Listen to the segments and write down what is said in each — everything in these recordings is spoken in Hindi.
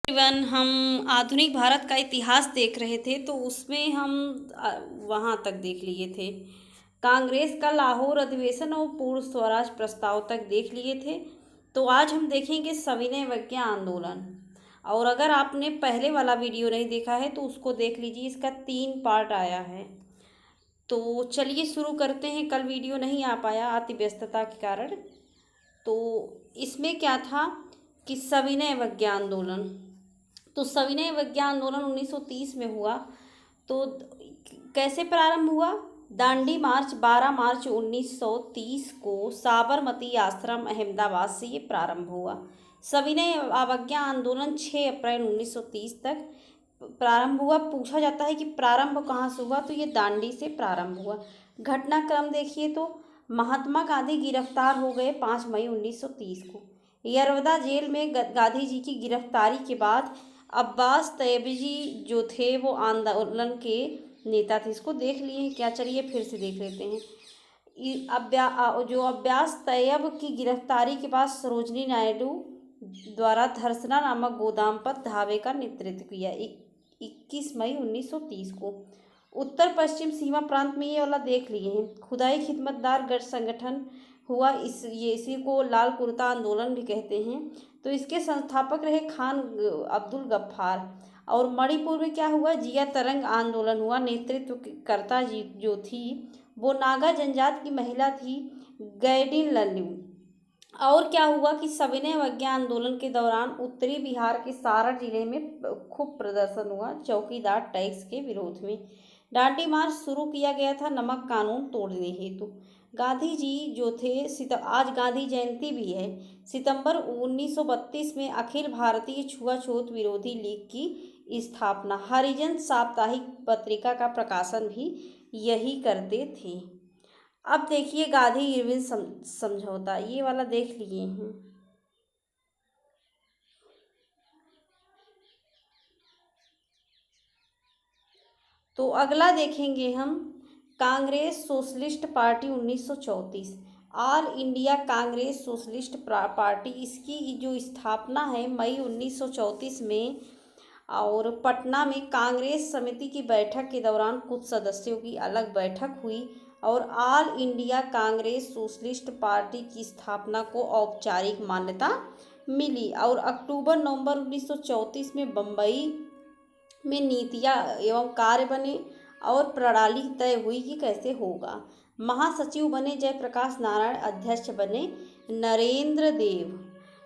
एवं हम आधुनिक भारत का इतिहास देख रहे थे तो उसमें हम वहाँ तक देख लिए थे। कांग्रेस का लाहौर अधिवेशन और पूर्ण स्वराज प्रस्ताव तक देख लिए थे। तो आज हम देखेंगे सविनय अवज्ञा आंदोलन। और अगर आपने पहले वाला वीडियो नहीं देखा है तो उसको देख लीजिए, इसका 3 पार्ट आया है। तो चलिए शुरू करते हैं। कल वीडियो नहीं आ पाया अति व्यस्तता के कारण। तो इसमें क्या था कि सविनय अवज्ञा आंदोलन, तो सविनय अवज्ञा आंदोलन 1930 में हुआ। तो कैसे प्रारंभ हुआ? दांडी मार्च 12 मार्च 1930 को साबरमती आश्रम अहमदाबाद से ये प्रारंभ हुआ। सविनय अवज्ञा आंदोलन 6 अप्रैल 1930 तक प्रारंभ हुआ। पूछा जाता है कि प्रारंभ कहाँ से हुआ, तो ये दांडी से प्रारंभ हुआ। घटनाक्रम देखिए तो महात्मा गांधी गिरफ्तार हो गए 5 मई 1930 को। यरवदा जेल में गांधी जी की गिरफ्तारी के बाद अब्बास तैयबजी जो थे वो आंदोलन के नेता थे। इसको देख लिए हैं क्या? चलिए फिर से देख लेते हैं। जो अब्बास तैयब की गिरफ्तारी के बाद सरोजनी नायडू द्वारा धरसना नामक गोदाम पर धावे का नेतृत्व किया 21 मई 1930 को। उत्तर पश्चिम सीमा प्रांत में ये वाला देख लिए हैं। खुदाई खिदमतदार गढ़ संगठन हुआ, इसी को लाल कुर्ता आंदोलन भी कहते हैं। तो इसके संस्थापक रहे खान अब्दुल गफ्फार। और मणिपुर में क्या हुआ? जिया तरंग आंदोलन हुआ। नेतृत्वकर्ता जो थी वो नागा जनजाति की महिला थी, गैडिन लल्लू। और क्या हुआ कि सविनय अवज्ञा आंदोलन के दौरान उत्तरी बिहार के सारण जिले में खूब प्रदर्शन हुआ चौकीदार टैक्स के विरोध में। दांडी मार्च शुरू किया गया था नमक कानून तोड़ने हेतु। गांधी जी जो थे, आज गांधी जयंती भी है। सितंबर 1932 में अखिल भारतीय छुआछूत विरोधी लीग की स्थापना। हरिजन साप्ताहिक पत्रिका का प्रकाशन भी यही करते थे। अब देखिए गांधी इरविन समझौता, ये वाला देख लिए हैं। तो अगला देखेंगे हम Congress socialist party 1934। All India Congress socialist party, इसकी जो स्थापना है मई 1934 में। और पटना में कांग्रेस समिति की बैठक के दौरान कुछ सदस्यों की अलग बैठक हुई और all India Congress socialist party की स्थापना को औपचारिक मान्यता मिली। और अक्टूबर नवंबर 1934 में बम्बई में नीतियाँ एवं कार्य बने और प्रणाली तय हुई कि कैसे होगा। महासचिव बने जयप्रकाश नारायण, अध्यक्ष बने नरेंद्र देव।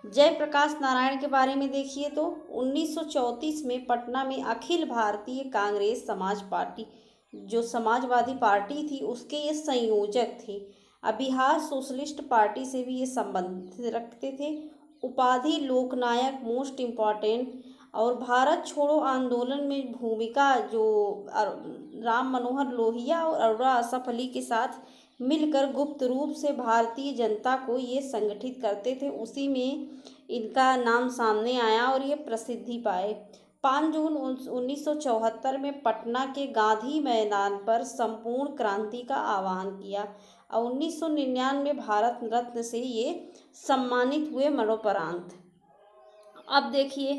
जयप्रकाश नारायण के बारे में देखिए तो 1934 में पटना में अखिल भारतीय कांग्रेस समाज पार्टी, जो समाजवादी पार्टी थी, उसके ये संयोजक थे। अब बिहार सोशलिस्ट पार्टी से भी ये संबंध रखते थे। उपाधि लोकनायक, मोस्ट इम्पॉर्टेंट। और भारत छोड़ो आंदोलन में भूमिका जो राम मनोहर लोहिया और अरोड़ा असफ अली के साथ मिलकर गुप्त रूप से भारतीय जनता को ये संगठित करते थे, उसी में इनका नाम सामने आया और ये प्रसिद्धि पाए। 5 जून 1974 में पटना के गांधी मैदान पर संपूर्ण क्रांति का आह्वान किया और 1999 भारत रत्न से ये सम्मानित हुए मरणोपरांत। अब देखिए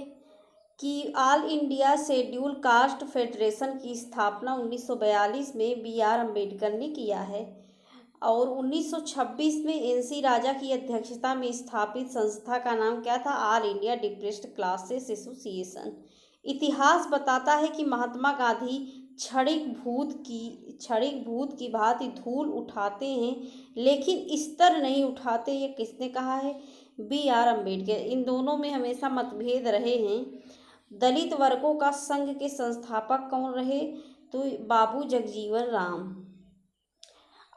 कि all India schedule caste federation की स्थापना 1942 में BR अम्बेडकर ने किया है। और 1926 में NC राजा की अध्यक्षता में स्थापित संस्था का नाम क्या था? All India depressed classes association. इतिहास बताता है कि महात्मा गांधी क्षणिक भूत की भांति धूल उठाते हैं, लेकिन स्तर नहीं उठाते। ये किसने कहा है? BR अम्बेडकर। इन दोनों में हमेशा मतभेद रहे हैं। दलित वर्गों का संघ के संस्थापक कौन रहे? तो बाबू जगजीवन राम।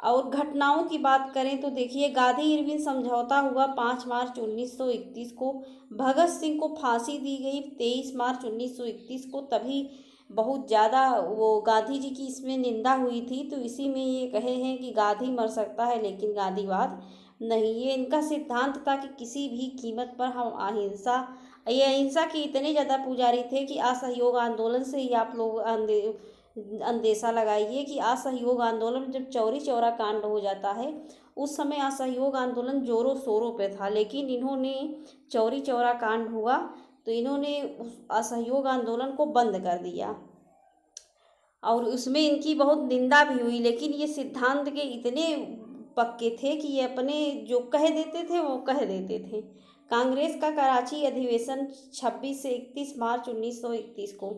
और घटनाओं की बात करें तो देखिए गांधी इरविन समझौता हुआ 5 मार्च 1931 को। भगत सिंह को फांसी दी गई 23 मार्च 1931 को। तभी बहुत ज़्यादा वो गांधी जी की इसमें निंदा हुई थी। तो इसी में ये कहे हैं कि गांधी मर सकता है लेकिन गांधीवाद नहीं। ये इनका सिद्धांत था कि किसी भी कीमत पर हम ये अहिंसा के इतने ज़्यादा पुजारी थे कि असहयोग आंदोलन से ही आप लोग अंदेशा लगाइए कि असहयोग आंदोलन जब चौरी चौरा कांड हो जाता है, उस समय असहयोग आंदोलन जोरों शोरों पे था, लेकिन इन्होंने चौरी चौरा कांड हुआ तो इन्होंने उस असहयोग आंदोलन को बंद कर दिया और उसमें इनकी बहुत निंदा भी हुई, लेकिन ये सिद्धांत के इतने पक्के थे कि ये अपने जो कह देते थे वो कह देते थे। कांग्रेस का कराची अधिवेशन 26 से 31 मार्च 1931 को,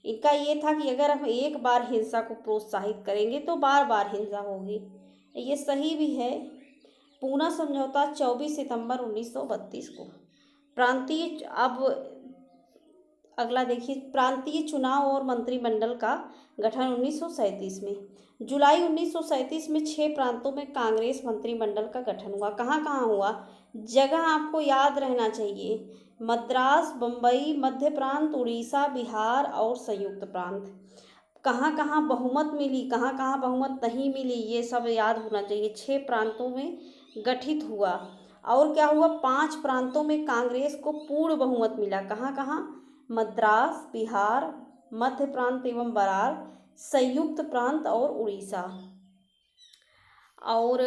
इनका ये था कि अगर हम एक बार हिंसा को प्रोत्साहित करेंगे तो बार बार हिंसा होगी। ये सही भी है। पूना समझौता 24 सितंबर 1932 को। प्रांतीय अब अगला देखिए, प्रांतीय चुनाव और मंत्रिमंडल का गठन 1937 में। जुलाई 1937 में 6 प्रांतों में कांग्रेस मंत्रिमंडल का गठन हुआ। कहाँ कहाँ हुआ? जगह आपको याद रहना चाहिए, मद्रास, बम्बई, मध्य प्रांत, उड़ीसा, बिहार और संयुक्त प्रांत। कहाँ कहाँ बहुमत मिली, कहाँ कहाँ बहुमत नहीं मिली, ये सब याद होना चाहिए। 6 प्रांतों में गठित हुआ। और क्या हुआ? 5 प्रांतों में कांग्रेस को पूर्ण बहुमत मिला। कहाँ कहाँ? मद्रास, बिहार, मध्य प्रांत एवं बरार, संयुक्त प्रांत और उड़ीसा। और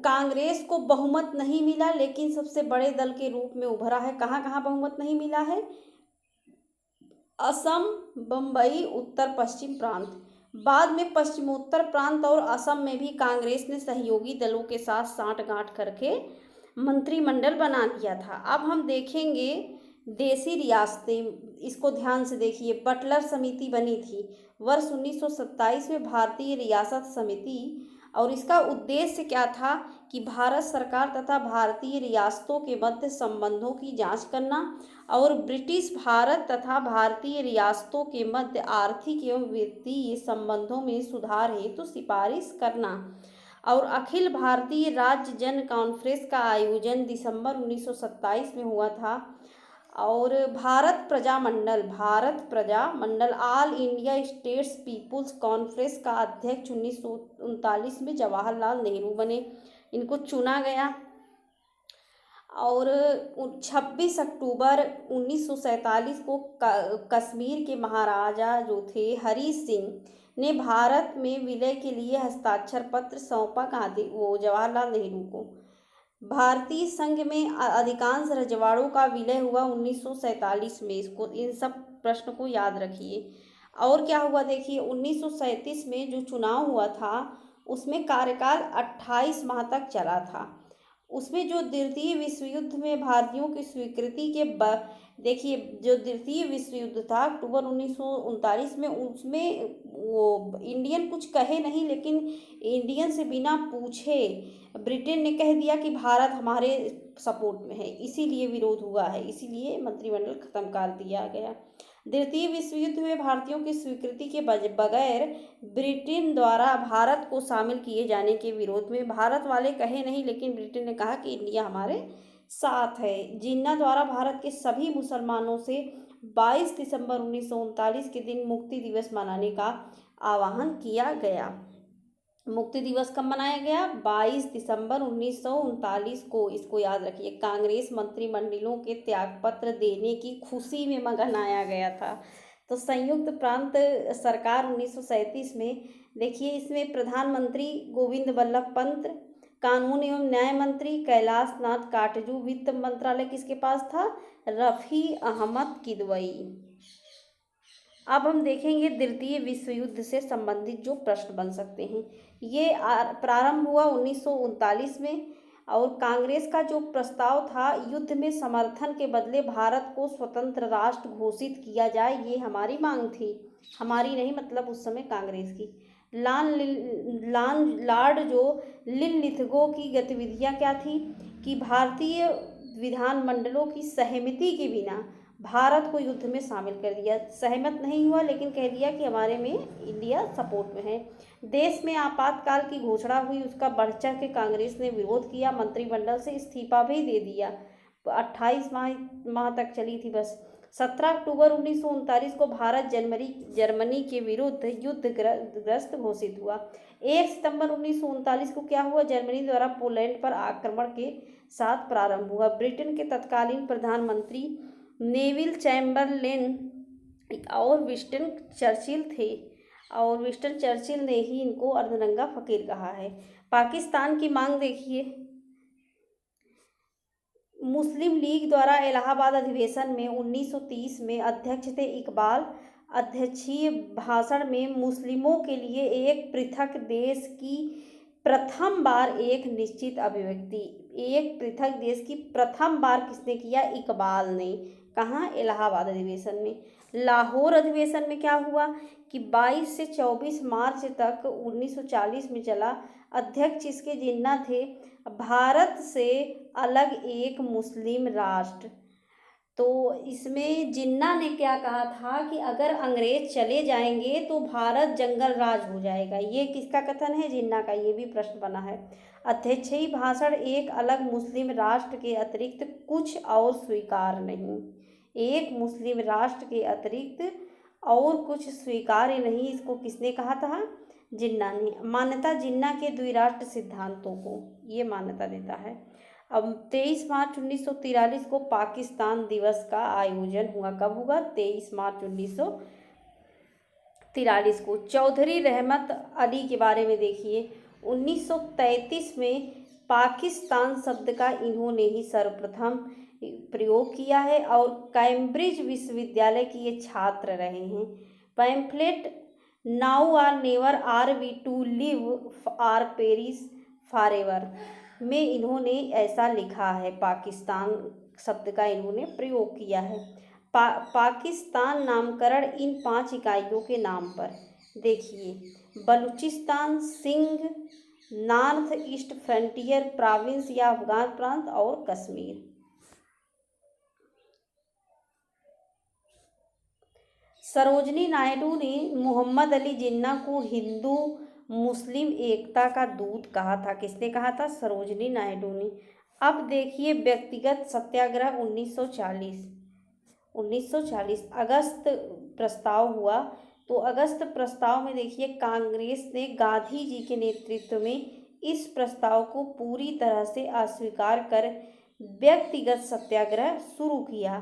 कांग्रेस को बहुमत नहीं मिला, लेकिन सबसे बड़े दल के रूप में उभरा है। कहाँ कहाँ बहुमत नहीं मिला है? असम, बम्बई, उत्तर पश्चिम प्रांत। बाद में पश्चिमोत्तर प्रांत और असम में भी कांग्रेस ने सहयोगी दलों के साथ सांठगांठ करके मंत्रिमंडल बना लिया था। अब हम देखेंगे देसी रियासतें, इसको ध्यान से देखिए। बटलर समिति बनी थी वर्ष 1927 में, भारतीय रियासत समिति, और इसका उद्देश्य क्या था कि भारत सरकार तथा भारतीय रियासतों के मध्य संबंधों की जांच करना और ब्रिटिश भारत तथा भारतीय रियासतों के मध्य आर्थिक एवं वित्तीय संबंधों में सुधार हेतु सिफारिश करना। और अखिल भारतीय राज्य जन कॉन्फ्रेंस का आयोजन दिसंबर 1927 में हुआ था। और Bharat Prajamandal all India States Peoples Conference का अध्यक्ष 1939 में जवाहरलाल नेहरू बने, इनको चुना गया। और 26 अक्टूबर 1947 को कश्मीर के महाराजा जो थे हरी सिंह ने भारत में विलय के लिए हस्ताक्षर पत्र सौंपा जवाहरलाल नेहरू को। भारतीय संघ में अधिकांश रजवाड़ों का विलय हुआ 1947 में। इसको, इन सब प्रश्न को याद रखिए। और क्या हुआ देखिए, 1937 में जो चुनाव हुआ था उसमें कार्यकाल 28 माह तक चला था। उसमें जो द्वितीय विश्व युद्ध में भारतीयों की स्वीकृति के देखिए, जो द्वितीय विश्व युद्ध था अक्टूबर 1939 में, उसमें वो इंडियन कुछ कहे नहीं, लेकिन इंडियन से बिना पूछे ब्रिटेन ने कह दिया कि भारत हमारे सपोर्ट में है, इसीलिए विरोध हुआ है, इसीलिए मंत्रिमंडल खत्म कर दिया गया। द्वितीय विश्व युद्ध में भारतीयों की स्वीकृति के बगैर ब्रिटेन द्वारा भारत को शामिल किए जाने के विरोध में भारत वाले कहे नहीं, लेकिन ब्रिटेन ने कहा कि इंडिया हमारे साथ है। जिन्ना द्वारा भारत के सभी मुसलमानों से 22 दिसंबर 1939 के दिन मुक्ति दिवस मनाने का आह्वान किया गया। मुक्ति दिवस कब मनाया गया? 22 दिसंबर 1939 को। इसको याद रखिए। कांग्रेस मंत्रिमंडलों के त्यागपत्र देने की खुशी में मनाया गया था। तो संयुक्त प्रांत सरकार 1937 में, देखिए इसमें प्रधानमंत्री गोविंद वल्लभ पंत, कानून एवं न्याय मंत्री कैलाश नाथ काटजू, वित्त मंत्रालय किसके पास था? रफ़ी अहमद किदवई। अब हम देखेंगे द्वितीय विश्व युद्ध से संबंधित जो प्रश्न बन सकते हैं। ये प्रारंभ हुआ 1939 में, और कांग्रेस का जो प्रस्ताव था, युद्ध में समर्थन के बदले भारत को स्वतंत्र राष्ट्र घोषित किया जाए, ये हमारी मांग थी। हमारी नहीं, मतलब उस समय कांग्रेस की। लॉर्ड जो लिनलिथगो की गतिविधियां क्या थी कि भारतीय विधानमंडलों की सहमति के बिना भारत को युद्ध में शामिल कर दिया। सहमत नहीं हुआ, लेकिन कह दिया कि हमारे में इंडिया सपोर्ट में है। देश में आपातकाल की घोषणा हुई, उसका बढ़ चढ़ के कांग्रेस ने विरोध किया, मंत्रिमंडल से इस्तीफा भी दे दिया। 28 माह तक चली थी बस। 17 अक्टूबर 1939 को भारत जर्मनी के विरुद्ध युद्धग्रस्त घोषित हुआ। 1 सितंबर 1939 को क्या हुआ? जर्मनी द्वारा पोलैंड पर आक्रमण के साथ प्रारंभ हुआ। ब्रिटेन के तत्कालीन प्रधानमंत्री नेविल चैम्बरलेन और विंस्टन चर्चिल थे, और विंस्टन चर्चिल ने ही इनको अर्धनंगा फकीर कहा है। पाकिस्तान की मांग देखिए, मुस्लिम लीग द्वारा इलाहाबाद अधिवेशन में 1930 में अध्यक्ष थे इकबाल। अध्यक्षीय भाषण में मुस्लिमों के लिए एक पृथक देश की प्रथम बार एक निश्चित अभिव्यक्ति, एक पृथक देश की प्रथम बार किसने किया? इकबाल ने। कहाँ? इलाहाबाद अधिवेशन में। लाहौर अधिवेशन में क्या हुआ कि 22 से 24 मार्च तक 1940 में चला। अध्यक्ष इसके जिन्ना थे भारत से अलग एक मुस्लिम राष्ट्र। तो इसमें जिन्ना ने क्या कहा था कि अगर अंग्रेज चले जाएंगे तो भारत जंगल राज हो जाएगा। ये किसका कथन है? जिन्ना का। ये भी प्रश्न बना है। अध्यक्षीय भाषण एक अलग मुस्लिम राष्ट्र के अतिरिक्त कुछ और स्वीकार नहीं। एक मुस्लिम राष्ट्र के अतिरिक्त और कुछ स्वीकार्य नहीं, इसको किसने कहा था? जिन्ना ने। मान्यता जिन्ना के द्विराष्ट्र सिद्धांतों को ये मान्यता देता है। अब 23 मार्च 1943 को पाकिस्तान दिवस का आयोजन हुआ। कब हुआ? 23 मार्च 1943 को। चौधरी रहमत अली के बारे में देखिए। 1933 में पाकिस्तान शब्द का इन्होंने ही सर्वप्रथम प्रयोग किया है और कैम्ब्रिज विश्वविद्यालय के ये छात्र रहे हैं। Pamphlet now or never are we to live or perish forever में इन्होंने ऐसा लिखा है। पाकिस्तान शब्द का इन्होंने प्रयोग किया है। पाकिस्तान नामकरण इन 5 इकाइयों के नाम पर देखिए। Baluchistan, Sindh, north east frontier province या अफगान प्रांत और कश्मीर। सरोजनी नायडू ने मोहम्मद अली जिन्ना को हिंदू मुस्लिम एकता का दूत कहा था। किसने कहा था? सरोजनी नायडू ने। अब देखिए व्यक्तिगत सत्याग्रह 1940 अगस्त प्रस्ताव हुआ। तो अगस्त प्रस्ताव में देखिए कांग्रेस ने गांधी जी के नेतृत्व में इस प्रस्ताव को पूरी तरह से अस्वीकार कर व्यक्तिगत सत्याग्रह शुरू किया।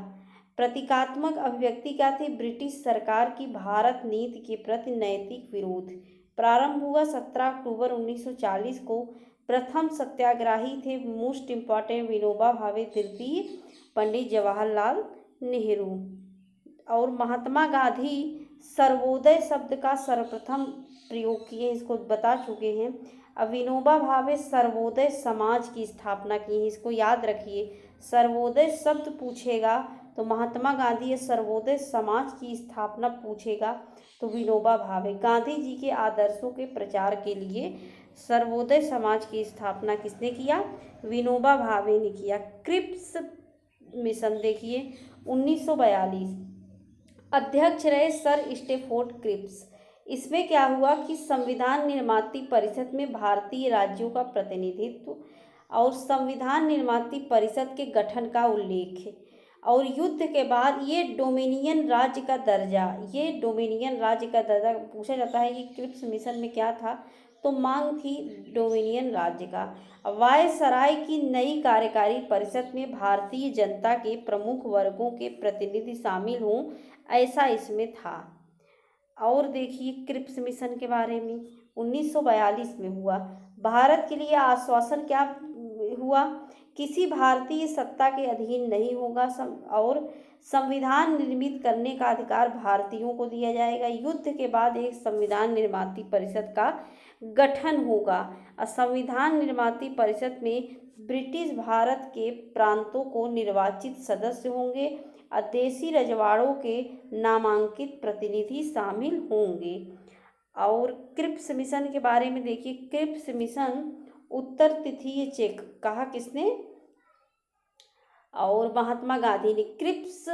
प्रतीकात्मक अभिव्यक्ति क्या थी? ब्रिटिश सरकार की भारत नीति के प्रति नैतिक विरोध। प्रारंभ हुआ 17 अक्टूबर 1940 को। प्रथम सत्याग्रही थे मोस्ट इम्पॉर्टेंट विनोबा भावे, तृतीय पंडित जवाहरलाल नेहरू और महात्मा गांधी सर्वोदय शब्द का सर्वप्रथम प्रयोग किए, इसको बता चुके हैं। अब विनोबा भावे सर्वोदय समाज की स्थापना की है, इसको याद रखिए। सर्वोदय शब्द पूछेगा तो महात्मा गांधी सर्वोदय समाज की स्थापना पूछेगा तो विनोबा भावे। गांधी जी के आदर्शों के प्रचार के लिए सर्वोदय समाज की स्थापना किसने किया? विनोबा भावे ने किया। क्रिप्स मिशन देखिए 1942 अध्यक्ष रहे सर स्टेफोर्ड क्रिप्स। इसमें क्या हुआ कि संविधान निर्माती परिषद में भारतीय राज्यों का प्रतिनिधित्व और संविधान निर्माती परिषद के गठन का उल्लेख है और युद्ध के बाद ये डोमिनियन राज्य का दर्जा पूछा जाता है कि क्रिप्स मिशन में क्या था? तो मांग थी डोमिनियन राज्य का। वायसराय की नई कार्यकारी परिषद में भारतीय जनता के प्रमुख वर्गों के प्रतिनिधि शामिल हों, ऐसा इसमें था। और देखिए क्रिप्स मिशन के बारे में 1942 में हुआ। भारत के लिए आश्वासन क्या हुआ? किसी भारतीय सत्ता के अधीन नहीं होगा और संविधान निर्मित करने का अधिकार भारतीयों को दिया जाएगा। युद्ध के बाद एक संविधान निर्माती परिषद का गठन होगा। संविधान निर्माती परिषद में ब्रिटिश भारत के प्रांतों को निर्वाचित सदस्य होंगे। देशी रजवाड़ों के नामांकित प्रतिनिधि शामिल होंगे। और क्रिप्स मिशन के बारे में देखिए। क्रिप्स मिशन उत्तर तिथीय चेक कहा किसने? और महात्मा गांधी ने। क्रिप्स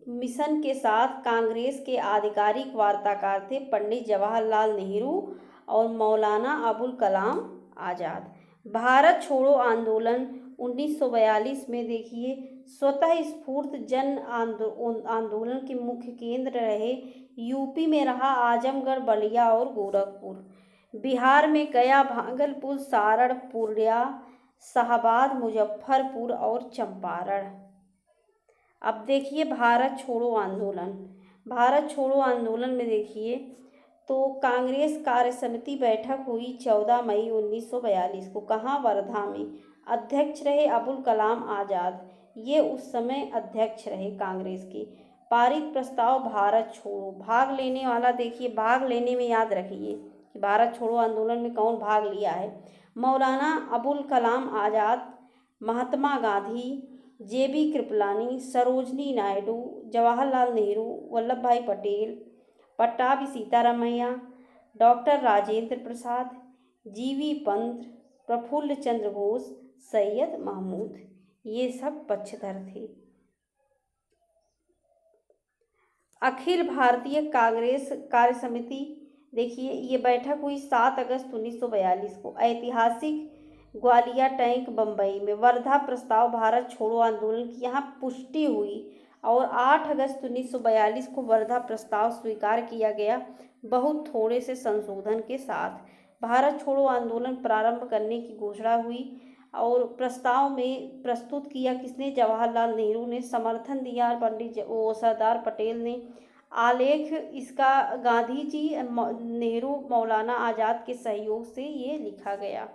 मिशन के साथ कांग्रेस के आधिकारिक वार्ताकार थे पंडित जवाहरलाल नेहरू और मौलाना अबुल कलाम आज़ाद। भारत छोड़ो आंदोलन 1942 में देखिए स्वतः स्फूर्त जन आंदोलन के मुख्य केंद्र रहे यूपी में रहा आजमगढ़, बलिया और गोरखपुर। बिहार में गया, भागलपुर, सारण, पूर्णिया, शाहाबाद, मुजफ्फरपुर और चंपारण। अब देखिए भारत छोड़ो आंदोलन में देखिए तो कांग्रेस कार्य समिति बैठक हुई 14 मई 1942 को। कहाँ? वर्धा में। अध्यक्ष रहे अबुल कलाम आज़ाद। ये उस समय अध्यक्ष रहे कांग्रेस के। पारित प्रस्ताव भारत छोड़ो, भाग लेने वाला देखिए, भाग लेने में याद रखिए कि भारत छोड़ो आंदोलन में कौन भाग लिया है। मौलाना अबुल कलाम आज़ाद, महात्मा गांधी, जेबी कृपलानी, सरोजनी नायडू, जवाहरलाल नेहरू, वल्लभ भाई पटेल, पट्टाभी सीतारामैया, डॉक्टर राजेंद्र प्रसाद, जीवी पंत, प्रफुल्ल चंद्र घोष, सैयद महमूद, ये सब पक्षधर थे। अखिल भारतीय कांग्रेस कार्य समिति देखिए, ये बैठक हुई 7 अगस्त 1942 को ऐतिहासिक ग्वालिया टैंक बम्बई में। वर्धा प्रस्ताव भारत छोड़ो आंदोलन की यहाँ पुष्टि हुई और 8 अगस्त 1942 को वर्धा प्रस्ताव स्वीकार किया गया, बहुत थोड़े से संशोधन के साथ। भारत छोड़ो आंदोलन प्रारंभ करने की घोषणा हुई और प्रस्ताव में प्रस्तुत किया किसने? जवाहरलाल नेहरू ने। समर्थन दिया पंडित सरदार पटेल ने। आलेख इसका गांधी जी, नेहरू, मौलाना आज़ाद के सहयोग से ये लिखा गया।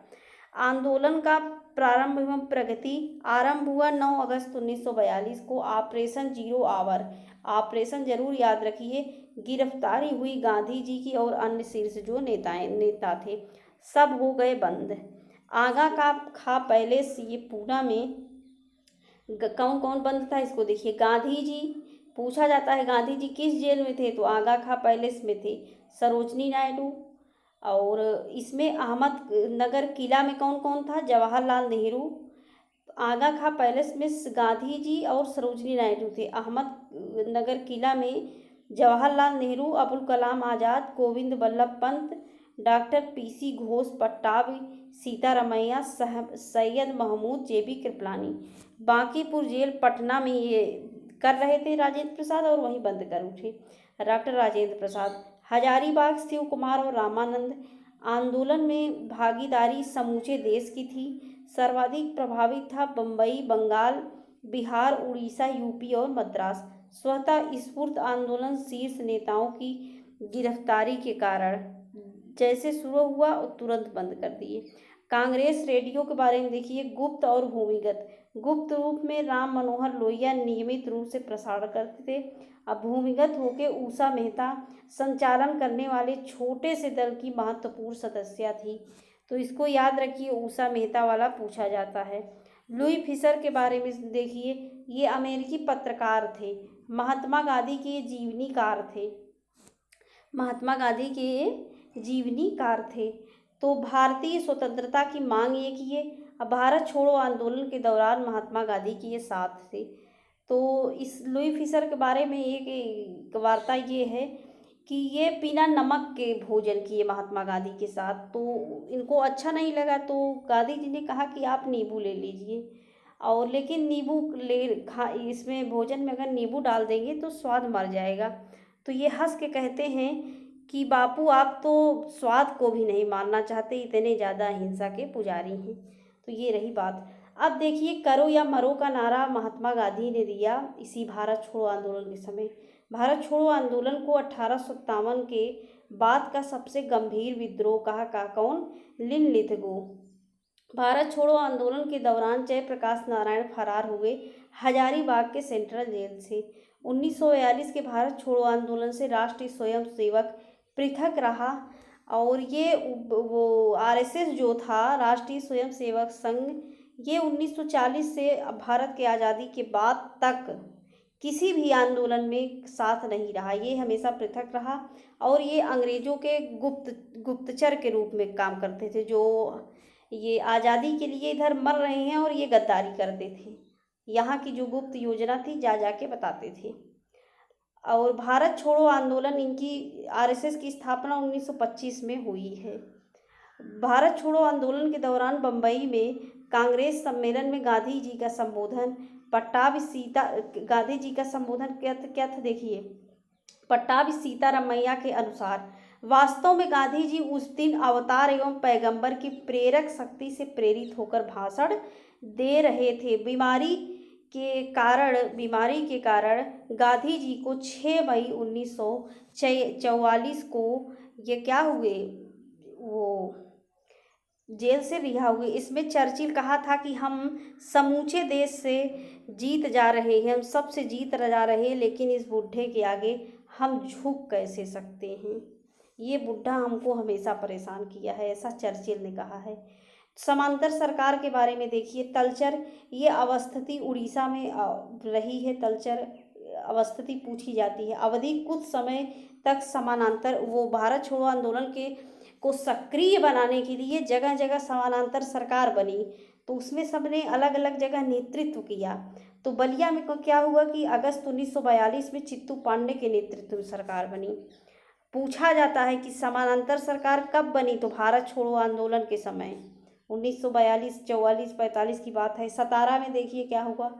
आंदोलन का प्रारंभ एवं प्रगति। आरंभ हुआ 9 अगस्त 1942 को ऑपरेशन जीरो आवर। ऑपरेशन जरूर याद रखिए। गिरफ्तारी हुई गांधी जी की और अन्य शीर्ष जो नेता थे, सब हो गए बंद। आगा का खा पैलेस, ये पूना में कौन कौन बंद था इसको देखिए। गांधी जी, पूछा जाता है गांधी जी किस जेल में थे, तो आगा खा पैलेस में थे। सरोजनी नायडू, और इसमें अहमद नगर किला में कौन कौन था? जवाहरलाल नेहरू। आगा खा पैलेस में गांधी जी और सरोजनी नायडू थे। अहमद नगर किला में जवाहरलाल नेहरू, अबुल कलाम आज़ाद, गोविंद बल्लभ पंत, डॉक्टर पीसी घोष, पट्टाभी सीतारामैया, सैयद महमूद, जेबी कृपलानी। बांकीपुर जेल पटना में ये कर रहे थे राजेंद्र प्रसाद और वहीं बंद कर उठे डॉक्टर राजेंद्र प्रसाद। हजारीबाग शिव कुमार और रामानंद। आंदोलन में भागीदारी समूचे देश की थी। सर्वाधिक प्रभावित था बम्बई, बंगाल, बिहार, उड़ीसा, यूपी और मद्रास। स्वतः स्फूर्त आंदोलन शीर्ष नेताओं की गिरफ्तारी के कारण जैसे शुरू हुआ और तुरंत बंद कर दिए। कांग्रेस रेडियो के बारे में देखिए। गुप्त और भूमिगत। गुप्त रूप में राम मनोहर लोहिया नियमित रूप से प्रसारण करते थे। अब भूमिगत होके उषा मेहता संचालन करने वाले छोटे से दल की महत्वपूर्ण सदस्य थी, तो इसको याद रखिए, उषा मेहता वाला पूछा जाता है। लुई फिशर के बारे में देखिए, ये अमेरिकी पत्रकार थे। महात्मा गांधी के जीवनीकार थे। महात्मा गांधी के जीवनीकार थे। तो भारतीय स्वतंत्रता की मांग ये किए। अब भारत छोड़ो आंदोलन के दौरान महात्मा गांधी के ये साथ थे। तो इस लुई फिशर के बारे में एक वार्ता ये है कि ये बिना नमक के भोजन किए महात्मा गांधी के साथ, तो इनको अच्छा नहीं लगा, तो गांधी जी ने कहा कि आप नींबू ले लीजिए, और लेकिन नींबू इसमें भोजन में अगर नींबू डाल देंगे तो स्वाद मर जाएगा। तो ये हंस के कहते हैं कि बापू आप तो स्वाद को भी नहीं मानना चाहते, इतने ज़्यादा अहिंसा के पुजारी हैं। तो ये रही बात। अब देखिए, करो या मरो का नारा महात्मा गांधी ने दिया इसी भारत छोड़ो आंदोलन के समय। भारत छोड़ो आंदोलन को 1857 के बाद का सबसे गंभीर विद्रोह कहा का कौन? लिनलिथगो। भारत छोड़ो आंदोलन के दौरान जयप्रकाश नारायण फरार हुए हजारीबाग के सेंट्रल जेल से। 1942 के भारत छोड़ो आंदोलन से राष्ट्रीय स्वयंसेवक पृथक रहा, और ये वो आरएसएस जो था, राष्ट्रीय स्वयंसेवक संघ, ये 1940 से भारत के आज़ादी के बाद तक किसी भी आंदोलन में साथ नहीं रहा। ये हमेशा पृथक रहा, और ये अंग्रेज़ों के गुप्तचर के रूप में काम करते थे, जो ये आज़ादी के लिए इधर मर रहे हैं और ये गद्दारी करते थे। यहाँ की जो गुप्त योजना थी जा जा के बताते थे। और भारत छोड़ो आंदोलन, इनकी आरएसएस की स्थापना 1925 में हुई है। भारत छोड़ो आंदोलन के दौरान बम्बई में कांग्रेस सम्मेलन में गांधी जी का संबोधन। गांधी जी का संबोधन क्या था देखिए। पट्टाभी सीतारामैया के अनुसार वास्तव में गांधी जी उस दिन अवतार एवं पैगंबर की प्रेरक शक्ति से प्रेरित होकर भाषण दे रहे थे। बीमारी के कारण गांधी जी को 6 मई 1944 को ये क्या हुए, वो जेल से रिहा हुए। इसमें चर्चिल कहा था कि हम समूचे देश से जीत जा रहे हैं, हम सबसे जीत जा रहे हैं, लेकिन इस बुढ़े के आगे हम झुक कैसे सकते हैं। ये बुढ़ा हमको हमेशा परेशान किया है, ऐसा चर्चिल ने कहा है। समांतर सरकार के बारे में देखिए, तलचर ये अवस्थिति उड़ीसा में रही है। तलचर अवस्थिति पूछी जाती है। अवधि कुछ समय तक समानांतर, वो भारत छोड़ो आंदोलन के को सक्रिय बनाने के लिए जगह जगह समानांतर सरकार बनी, तो उसमें सबने अलग अलग जगह नेतृत्व किया। तो बलिया में क्या हुआ कि अगस्त 1942 में चित्तू पांडे के नेतृत्व में सरकार बनी। पूछा जाता है कि समानांतर सरकार कब बनी, तो भारत छोड़ो आंदोलन के समय 1942, 44, 45 की बात है। सतारा में देखिए क्या हुआ,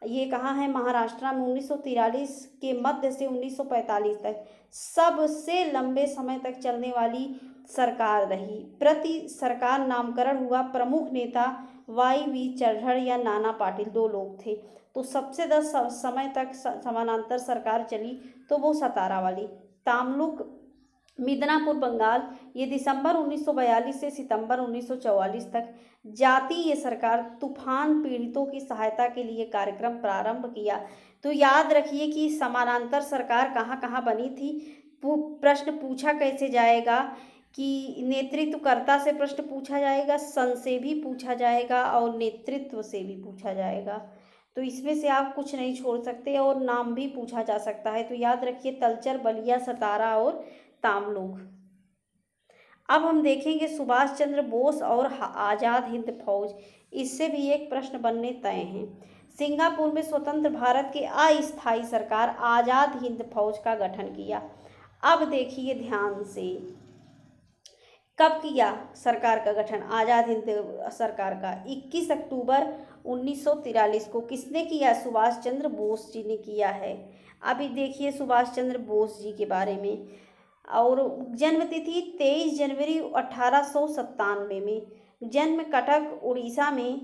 ये कहाँ है, महाराष्ट्र में 1943 के मध्य से 1945 तक सबसे लंबे समय तक चलने वाली सरकार रही। प्रति सरकार नामकरण हुआ। प्रमुख नेता YV चढ़ड़ या नाना पाटिल, दो लोग थे। तो सबसे समय तक समानांतर सरकार चली तो वो सतारा वाली। तामलुक मिदनापुर बंगाल, ये दिसंबर 1942 से सितंबर 1944 तक जातीय सरकार तूफान पीड़ितों की सहायता के लिए कार्यक्रम प्रारंभ किया। तो याद रखिए कि समानांतर सरकार कहाँ कहाँ बनी थी। प्रश्न पूछा कैसे जाएगा कि नेतृत्वकर्ता से प्रश्न पूछा जाएगा, सन से भी पूछा जाएगा और नेतृत्व से भी पूछा जाएगा। तो इसमें से आप कुछ नहीं छोड़ सकते और नाम भी पूछा जा सकता है। तो याद रखिए तलचर, बलिया, सतारा और तामलुक। अब हम देखेंगे सुभाष चंद्र बोस और आज़ाद हिंद फौज, इससे भी एक प्रश्न बनने तय हैं। सिंगापुर में स्वतंत्र भारत के अस्थायी सरकार आज़ाद हिंद फौज का गठन किया। अब देखिए ध्यान से, कब किया सरकार का गठन आज़ाद हिंद सरकार का? 21 अक्टूबर 1943 को। किसने किया? सुभाष चंद्र बोस जी ने किया है। अभी देखिए सुभाष चंद्र बोस जी के बारे में। और जन्म तिथि 23 जनवरी 1897 में। जन्म कटक उड़ीसा में।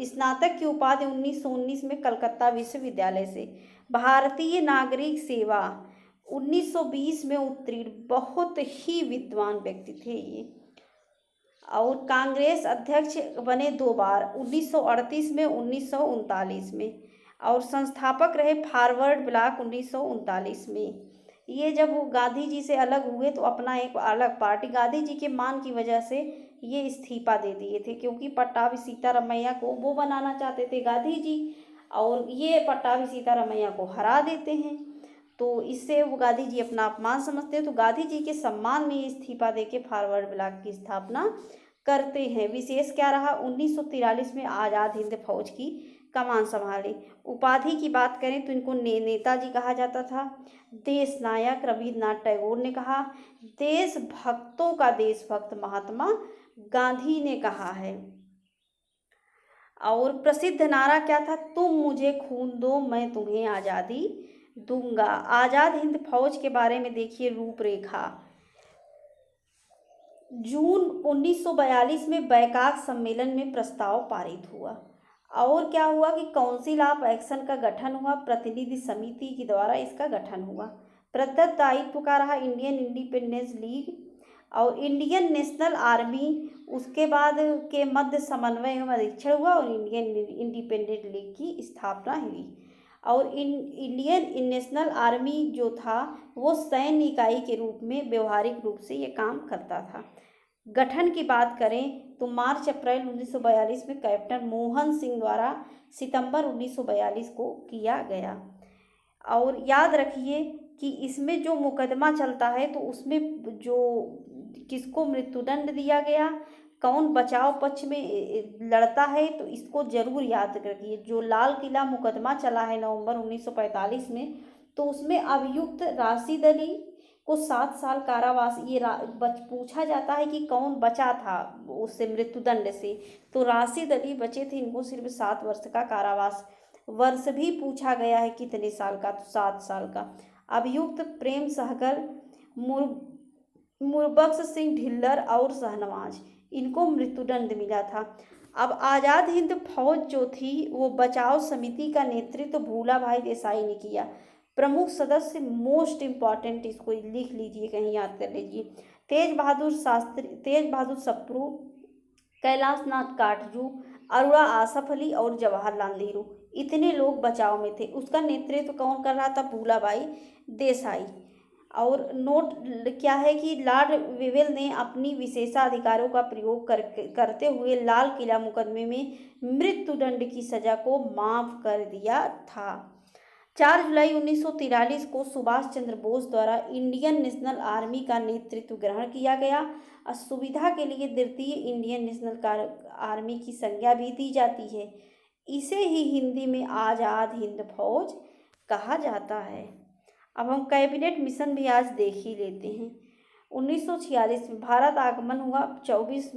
स्नातक की उपाधि 1919 में कलकत्ता विश्वविद्यालय से। भारतीय नागरिक सेवा 1920 में उत्तीर्ण, बहुत ही विद्वान व्यक्ति थे ये। और कांग्रेस अध्यक्ष बने 2 बार, 1938 में, 1939 में। और संस्थापक रहे फॉरवर्ड ब्लॉक 1939 में। ये जब वो गांधी जी से अलग हुए तो अपना एक अलग पार्टी, गांधी जी के मान की वजह से ये इस्तीफा दे दिए थे, क्योंकि पट्टाभी सीतारामैया को वो बनाना चाहते थे गांधी जी, और ये पट्टाभी सीतारामैया को हरा देते हैं। तो इससे वो गांधी जी अपना अपमान समझते हैं। तो गांधी जी के सम्मान में इस्तीफा देके फॉरवर्ड ब्लॉक की स्थापना करते हैं। विशेष क्या रहा? 1943 में आज़ाद हिंद फौज की कमान संभाली। उपाधि की बात करें तो इनको नेताजी कहा जाता था। देश नायक रविन्द्रनाथ टैगोर ने कहा। देशभक्तों का देशभक्त महात्मा गांधी ने कहा है। और प्रसिद्ध नारा क्या था? तुम मुझे खून दो, मैं तुम्हें आज़ादी दूंगा। आज़ाद हिंद फौज के बारे में देखिए रूपरेखा। जून 1942 में बैकाक सम्मेलन में प्रस्ताव पारित हुआ। और क्या हुआ कि काउंसिल ऑफ एक्शन का गठन हुआ, प्रतिनिधि समिति के द्वारा इसका गठन हुआ। प्रदत्त दायित्व का रहा इंडियन इंडिपेंडेंस लीग और इंडियन नेशनल आर्मी, उसके बाद के मध्य समन्वय एवं अधीक्षण हुआ और इंडियन इंडिपेंडेंट लीग की स्थापना हुई। और इंडियन नेशनल आर्मी जो था वो सैन्य इकाई के रूप में व्यवहारिक रूप से ये काम करता था। गठन की बात करें तो मार्च अप्रैल 1942 में कैप्टन मोहन सिंह द्वारा सितंबर 1942 को किया गया। और याद रखिए कि इसमें जो मुकदमा चलता है तो उसमें जो किसको मृत्युदंड दिया गया, कौन बचाव पक्ष में लड़ता है, तो इसको जरूर याद रखिए। जो लाल किला मुकदमा चला है नवंबर 1945 में, तो उसमें अभियुक्त राशिद अली को 7 साल कारावास, ये पूछा जाता है कि कौन बचा था उससे मृत्युदंड से, तो राशिद अली बचे थे, इनको सिर्फ 7 वर्ष का कारावास। वर्ष भी पूछा गया है कितने साल का, तो 7 साल का। अभियुक्त प्रेम सहगल, मुरबख्श सिंह ढिल्लर और शहनवाज, इनको मृत्युदंड मिला था। अब आज़ाद हिंद फौज जो थी वो बचाव समिति का नेतृत्व भूला भाई देसाई ने किया। प्रमुख सदस्य मोस्ट इम्पॉर्टेंट, इसको लिख लीजिए, कहीं याद कर लीजिए। तेज बहादुर शास्त्री, तेज बहादुर सप्रू, कैलाश नाथ काटजू, अरोड़ा आसफ अली और जवाहरलाल नेहरू, इतने लोग बचाव में थे। उसका नेतृत्व कौन कर रहा था? भूलाबाई देसाई। और नोट क्या है कि लॉर्ड विवेल ने अपनी विशेषाधिकारों का प्रयोग करते हुए लाल किला मुकदमे में मृत्युदंड की सजा को माफ कर दिया था। 4 जुलाई 1943 को सुभाष चंद्र बोस द्वारा इंडियन नेशनल आर्मी का नेतृत्व ग्रहण किया गया। सुविधा के लिए द्वितीय इंडियन नेशनल आर्मी की संज्ञा भी दी जाती है। इसे ही हिंदी में आज़ाद हिंद फौज कहा जाता है। अब हम कैबिनेट मिशन भी आज देख ही लेते हैं। 1946 में भारत आगमन हुआ 24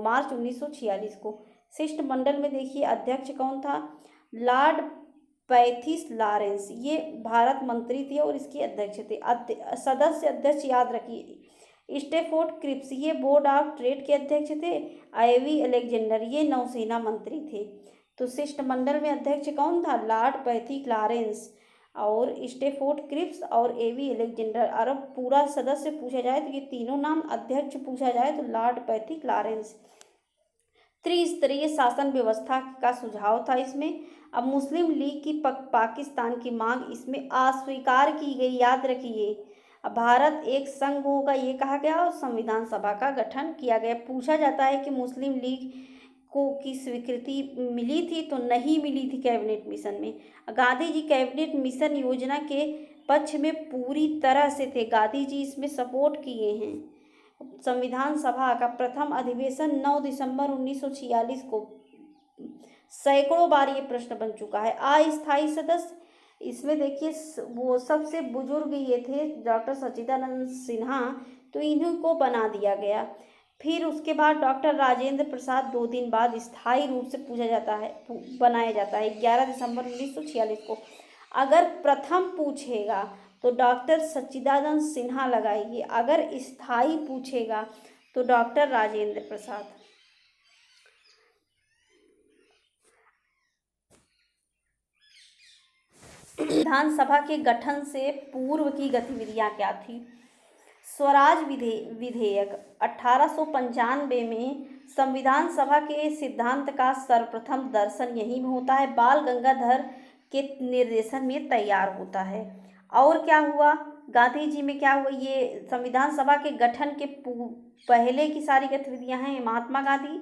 मार्च 1946 को। शिष्टमंडल में देखिए अध्यक्ष कौन था? लॉर्ड पैथिस लॉरेंस, ये भारत मंत्री थे और इसके अध्यक्ष थे। सदस्य अध्यक्ष याद रखिए, स्टेफोर्ड क्रिप्स ये बोर्ड ऑफ ट्रेड के अध्यक्ष थे। आईवी अलेक्जेंडर ये नौसेना मंत्री थे। तो शिष्टमंडल में अध्यक्ष कौन था? लॉर्ड पैथिस लॉरेंस और स्टेफोर्ड क्रिप्स और एवी अलेक्जेंडर। और अब पूरा सदस्य पूछा जाए तो ये तीनों नाम, अध्यक्ष पूछा जाए तो लॉर्ड पैथिस लॉरेंस। त्रिस्तरीय शासन व्यवस्था का सुझाव था इसमें। अब मुस्लिम लीग की पाकिस्तान की मांग इसमें अस्वीकार की गई, याद रखिए। अब भारत एक संघ होगा ये कहा गया और संविधान सभा का गठन किया गया। पूछा जाता है कि मुस्लिम लीग को की स्वीकृति मिली थी तो नहीं मिली थी कैबिनेट मिशन में। गांधी जी कैबिनेट मिशन योजना के पक्ष में पूरी तरह से थे, गांधी जी इसमें सपोर्ट किए हैं। संविधान सभा का प्रथम अधिवेशन 9 दिसंबर 1946 को। सैकड़ों बार ये प्रश्न बन चुका है। अस्थायी सदस्य, इसमें देखिए वो सबसे बुजुर्ग ये थे डॉक्टर सच्चिदानंद सिन्हा, तो इन्हीं को बना दिया गया। फिर उसके बाद डॉक्टर राजेंद्र प्रसाद 2 दिन बाद स्थायी रूप से बनाया जाता है 11 दिसंबर 1946 को। अगर प्रथम पूछेगा तो डॉक्टर सच्चिदानंद सिन्हा लगाइए, अगर स्थायी पूछेगा तो डॉक्टर राजेंद्र प्रसाद। विधानसभा के गठन से पूर्व की गतिविधियां क्या थी? स्वराज विधेयक 1895 में संविधान सभा के सिद्धांत का सर्वप्रथम दर्शन यहीं में होता है, बाल गंगाधर के निर्देशन में तैयार होता है। और क्या हुआ गांधी जी में? क्या हुआ? ये संविधान सभा के गठन के पहले की सारी गतिविधियां हैं। महात्मा गांधी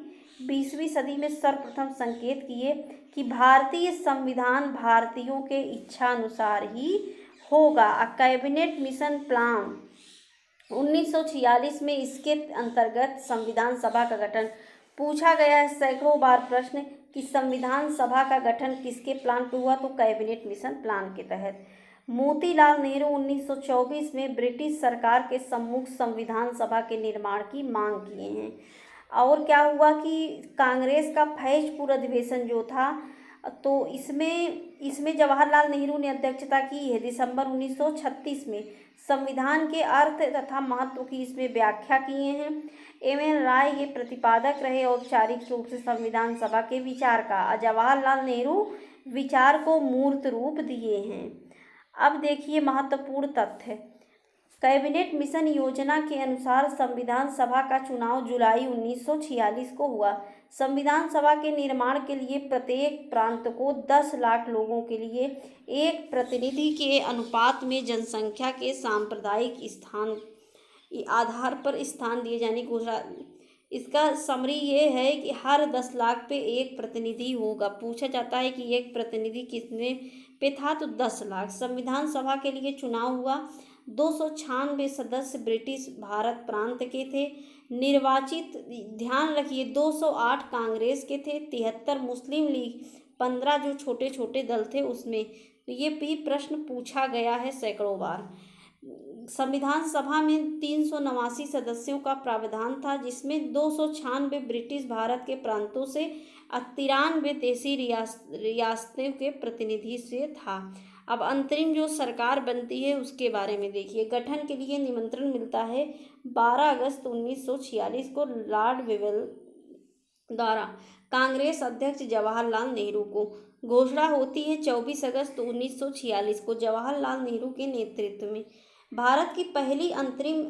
20वीं सदी में सर्वप्रथम संकेत किए कि भारतीय संविधान भारतीयों के इच्छा अनुसार ही होगा। कैबिनेट मिशन प्लान 1946 में इसके अंतर्गत संविधान सभा का गठन पूछा गया है। सैकड़ों बार प्रश्न कि संविधान सभा का गठन किसके प्लान पर हुआ? तो कैबिनेट मिशन प्लान के तहत। मोतीलाल नेहरू 1924 में ब्रिटिश सरकार के सम्मुख संविधान सभा के निर्माण की मांग किए हैं। और क्या हुआ कि कांग्रेस का फैजपुर अधिवेशन जो था, तो इसमें जवाहरलाल नेहरू ने अध्यक्षता की है। दिसंबर 1936 में संविधान के अर्थ तथा महत्व की इसमें व्याख्या किए हैं। एम.एन. राय ये प्रतिपादक रहे औपचारिक रूप से संविधान सभा के विचार का। जवाहरलाल नेहरू विचार को मूर्त रूप दिए हैं। अब देखिए महत्वपूर्ण तथ्य, कैबिनेट मिशन योजना के अनुसार संविधान सभा का चुनाव जुलाई 1946 को हुआ। संविधान सभा के निर्माण के लिए प्रत्येक प्रांत को 10 लाख लोगों के लिए एक प्रतिनिधि के अनुपात में जनसंख्या के सांप्रदायिक स्थान आधार पर स्थान दिए जाने की घोषणा। इसका समरी ये है कि हर 10 लाख पे एक प्रतिनिधि होगा। पूछा जाता है कि एक प्रतिनिधि कितने पे था? तो 10 लाख। संविधान सभा के लिए चुनाव हुआ। 296 सदस्य ब्रिटिश भारत प्रांत के थे निर्वाचित। ध्यान रखिए 208 कांग्रेस के थे, 73 मुस्लिम लीग, 15 जो छोटे छोटे दल थे उसमें। तो ये भी प्रश्न पूछा गया है सैकड़ों बार। संविधान सभा में 389 सदस्यों का प्रावधान था, जिसमें 296 ब्रिटिश भारत के प्रांतों से 93 देशी रियासतों के प्रतिनिधि से था। अब अंतरिम जो सरकार बनती है उसके बारे में देखिए। गठन के लिए निमंत्रण मिलता है 12 अगस्त 1946 को लॉर्ड विवेल द्वारा कांग्रेस अध्यक्ष जवाहरलाल नेहरू को। घोषणा होती है 24 अगस्त 1946 को जवाहरलाल नेहरू के नेतृत्व में। भारत की पहली अंतरिम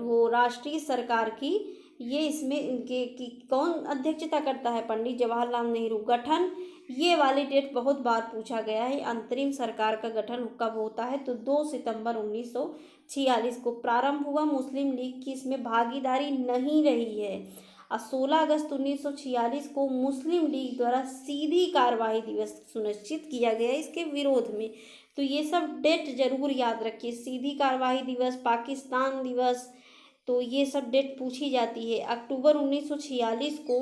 वो राष्ट्रीय सरकार की ये इसमें इनके की कौन अध्यक्षता करता है? पंडित जवाहरलाल नेहरू। गठन, ये वाली डेट बहुत बार पूछा गया है। अंतरिम सरकार का गठन कब होता है? तो 2 सितंबर 1946 को प्रारंभ हुआ। मुस्लिम लीग की इसमें भागीदारी नहीं रही है। और 16 अगस्त 1946 को मुस्लिम लीग द्वारा सीधी कार्यवाही दिवस सुनिश्चित किया गया इसके विरोध में। तो ये सब डेट जरूर याद रखिए। सीधी कार्यवाही दिवस, पाकिस्तान दिवस, तो ये सब डेट पूछी जाती है। अक्टूबर 1946 को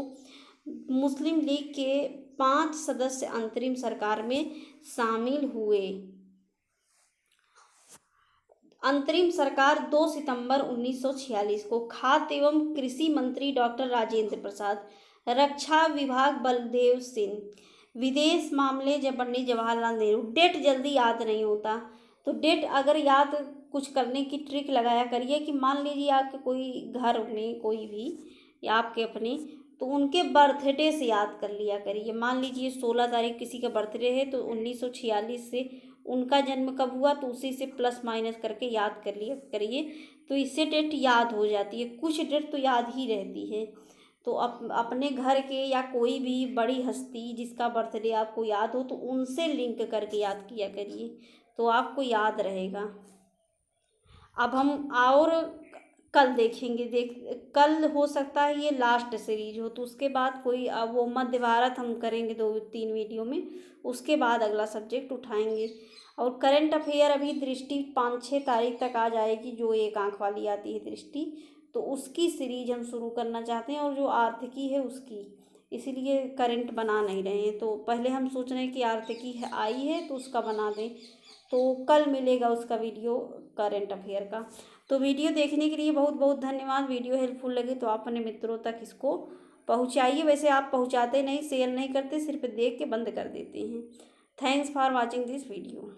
मुस्लिम लीग के 5 सदस्य अंतरिम सरकार में शामिल हुए। अंतरिम सरकार 2 सितंबर 1946 को। खाद्य एवं कृषि मंत्री डॉक्टर राजेंद्र प्रसाद। रक्षा विभाग बलदेव सिंह। विदेश मामले पंडित जवाहरलाल नेहरू। डेट जल्दी याद नहीं होता, तो डेट अगर याद कुछ करने की ट्रिक लगाया करिए कि मान लीजिए आपके कोई घर में कोई भी या आपके अपने, तो उनके बर्थडे से याद कर लिया करिए। मान लीजिए 16 तारीख किसी का बर्थडे है, तो 1946 से उनका जन्म कब हुआ, तो उसी से प्लस माइनस करके याद कर लिया करिए, तो इससे डेट याद हो जाती है। कुछ डेट तो याद ही रहती है। तो अपने घर के या कोई भी बड़ी हस्ती जिसका बर्थडे आपको याद हो, तो उनसे लिंक करके याद किया करिए, तो आपको याद रहेगा। अब हम और कल देखेंगे। कल हो सकता है ये लास्ट सीरीज हो, तो उसके बाद कोई वो मध्य भारत हम करेंगे 2-3 वीडियो में, उसके बाद अगला सब्जेक्ट उठाएंगे। और करंट अफेयर अभी दृष्टि 5-6 तारीख तक आ जाएगी, जो एक आंख वाली आती है दृष्टि, तो उसकी सीरीज हम शुरू करना चाहते हैं, और जो आर्थिकी है उसकी, इसीलिए करंट बना नहीं रहे हैं। तो पहले हम सोच रहे हैं कि आर्थिकी आई है तो उसका बना दें, तो कल मिलेगा उसका वीडियो करंट अफेयर का। तो वीडियो देखने के लिए बहुत बहुत धन्यवाद। वीडियो हेल्पफुल लगे तो आप अपने मित्रों तक इसको पहुंचाइए। वैसे आप पहुंचाते नहीं, शेयर नहीं करते, सिर्फ देख के बंद कर देते हैं। Thanks for watching this video.